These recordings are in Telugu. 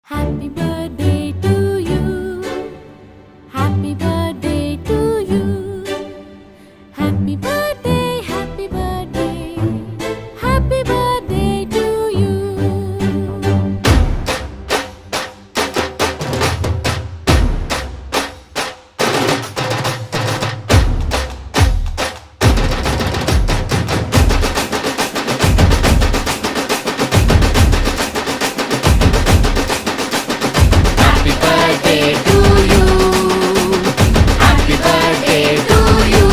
Happy birthday to you. Happy birthday to you. Happy birthday, happy birthday. Happy birthday to you. Happy birthday to you. Happy birthday to you.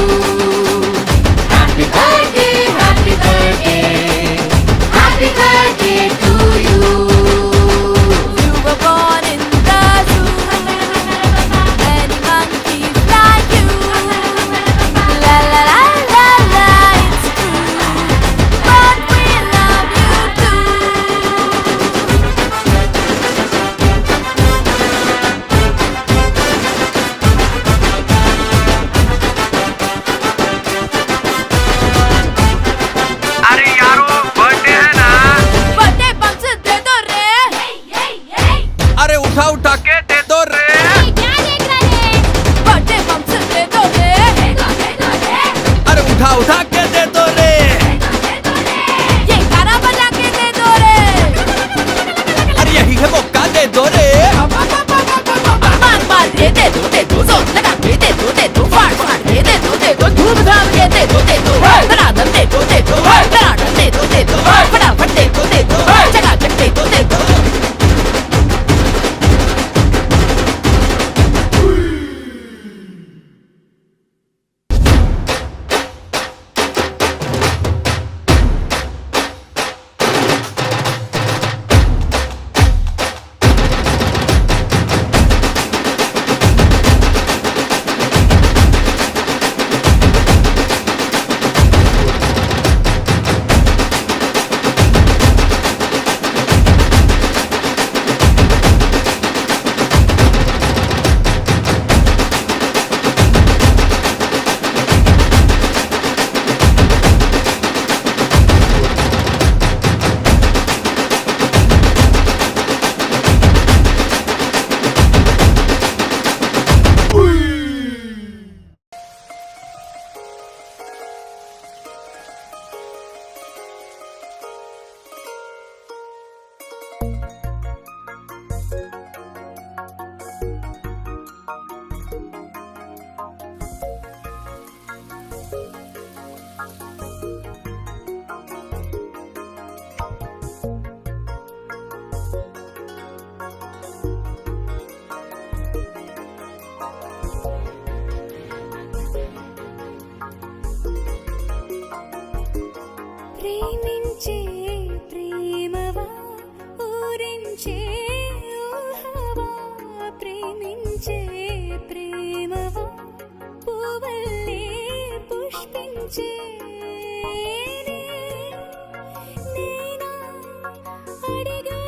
Happy birthday, happy birthday. Happy birthday to you. You were born in the zoo. Many monkeys like you. La la la la la, it's true. But we love you too. अरे यारो बर्थडे है ना। बर्थडे बम्स दे दो रे। अरे उठा उठा के दे दो रे। क्या देख रहे हैं? बर्थडे बम्स दे दो रे। अरे उठा उठा के दे दो रे। ये गाना बजा के दे दो रे। अरे यही है मौका दे दो रे। मार के दे दो जोर लगा के दे दो फाड़ के दे दो धूमधाम के दे दो धड़ाधड़ दे दो धड़ाधड़ दे दो फटाफट दे दो चकाचक दे दो ప్రేమించే ప్రేమవా ఊరించే ఊహవా ప్రేమించే ప్రేమవా పువ్వులే పుష్పించే నేనా అడిగా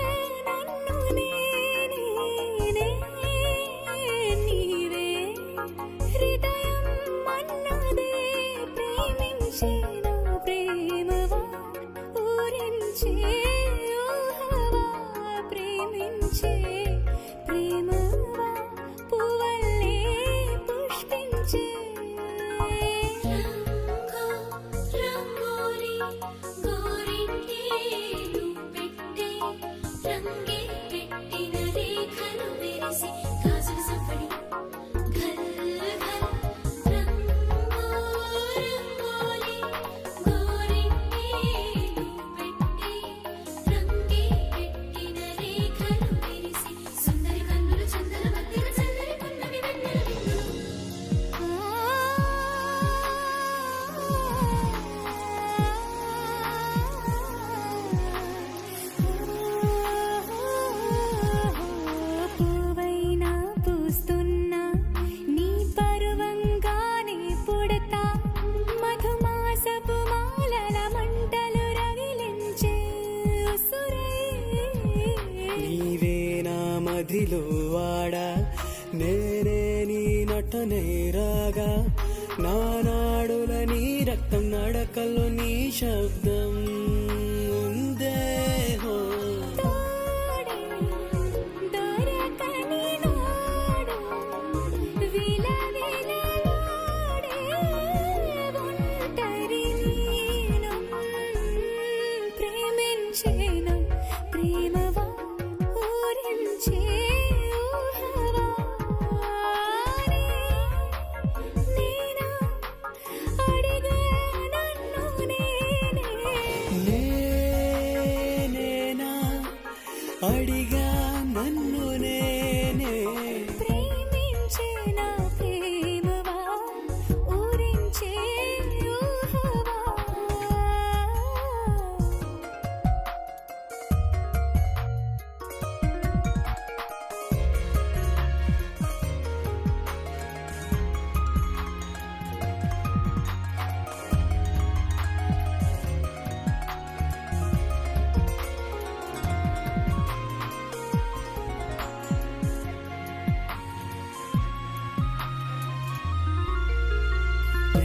నన్ను నేనే నీవే హృదయం అన్నదే ప్రేమించే నా ప్రేమవా ఊరించే ఊహవా ప్రేమించే ప్రేమవా పువ్వులే పుష్పించే రంగోలి గోరింటేలు పెట్టే రంగే పెట్టిన రేఖలు విరిసి గాజుల సవ్వడి ఘల్ ఘల్ రంగోలి గోరింటేలు పెట్టే రంగే పెట్టిన రేఖలు విరిసి సుందరి కన్నులు చందన మధ్యన చల్లరి పున్నమి వెన్నెల పువ్వైనా పూస్తున్నా నీ పరువంగానే పుడతా మధుమాసపు మాలల మంటలు రగిలించే ఉసురే నీవే నా మదిలో వాడా నేనే నీ నటనే రాగా నా నాడుల నీ రక్తం నడకల్లో నీ శబ్దం ఉందే హో తోడే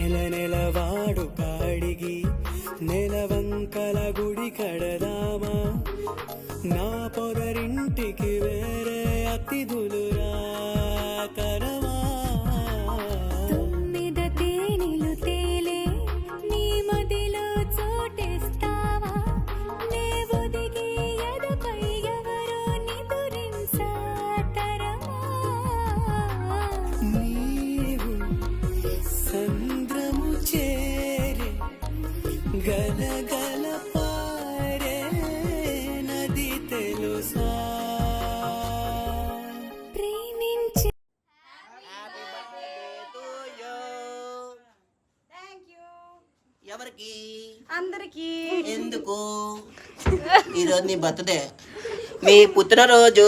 నెల నెల వాడు కాడిగి నెలవంకల గుడి కడదామా నా పొదరింటికి వేరే అతిథులు రాకరమా తుమ్మిద తేనెలు తేలే నీ మదిలో చోటేస్తావా నే ఒదిగి ఎదపై ఎవరో నిదురించాతరమా నీవు సంద్రము చేరే గలగల పారే నది తెలుసా ప్రేమించి ఎవరికి అందరికి ఎందుకు ఈరోజు నీ బర్త్డే మీ పుట్టినరోజు